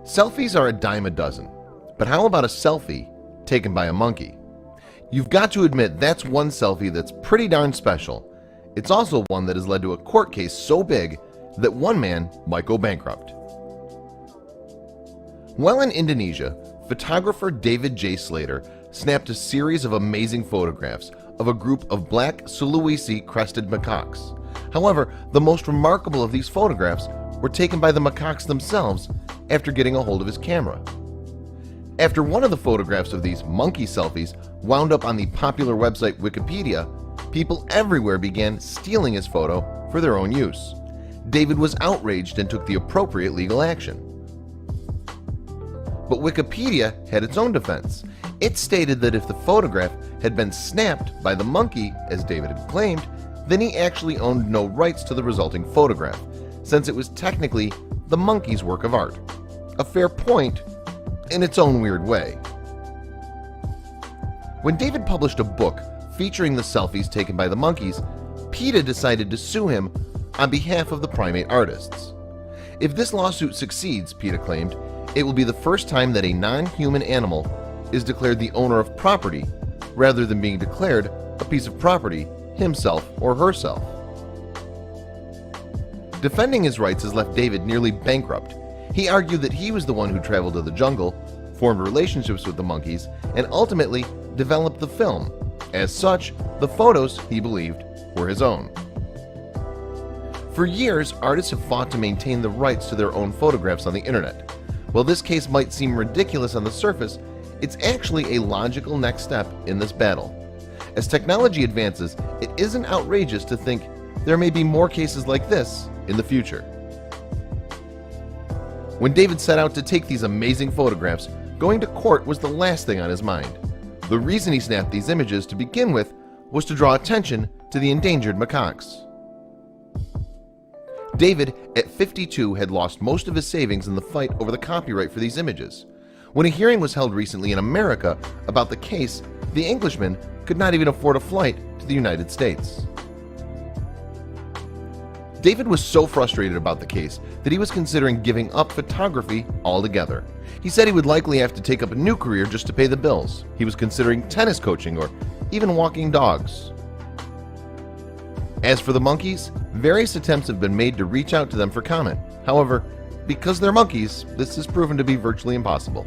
Selfies are a dime a dozen, but how about a selfie taken by a monkey? You've got to admit that's one selfie that's pretty darn special. It's also one that has led to a court case so big that one man might go bankrupt. While in Indonesia, photographer David J. Slater snapped a series of amazing photographs of a group of black Sulawesi crested macaques. However, the most remarkable of these photographs were taken by the macaques themselves after getting a hold of his camera. After one of the photographs of these monkey selfies wound up on the popular website Wikipedia, people everywhere began stealing his photo for their own use. David was outraged and took the appropriate legal action. But Wikipedia had its own defense. It stated that if the photograph had been snapped by the monkey, as David had claimed, then he actually owned no rights to the resulting photograph, since it was technically the monkey's work of art. A fair point in its own weird way. When David published a book featuring the selfies taken by the monkeys, PETA decided to sue him on behalf of the primate artists. If this lawsuit succeeds, PETA claimed, it will be the first time that a non-human animal is declared the owner of property rather than being declared a piece of property himself or herself. Defending his rights has left David nearly bankrupt. He argued that he was the one who traveled to the jungle, formed relationships with the monkeys, and ultimately developed the film. As such, the photos, he believed, were his own. For years, artists have fought to maintain the rights to their own photographs on the internet. While this case might seem ridiculous on the surface, it's actually a logical next step in this battle. As technology advances, it isn't outrageous to think there may be more cases like this in the future. When David set out to take these amazing photographs, going to court was the last thing on his mind. The reason he snapped these images to begin with was to draw attention to the endangered macaques. David, at 52, had lost most of his savings in the fight over the copyright for these images. When a hearing was held recently in America about the case, the Englishman could not even afford a flight to the United States. David was so frustrated about the case that he was considering giving up photography altogether. He said he would likely have to take up a new career just to pay the bills. He was considering tennis coaching or even walking dogs. As for the monkeys, various attempts have been made to reach out to them for comment. However, because they're monkeys, this has proven to be virtually impossible.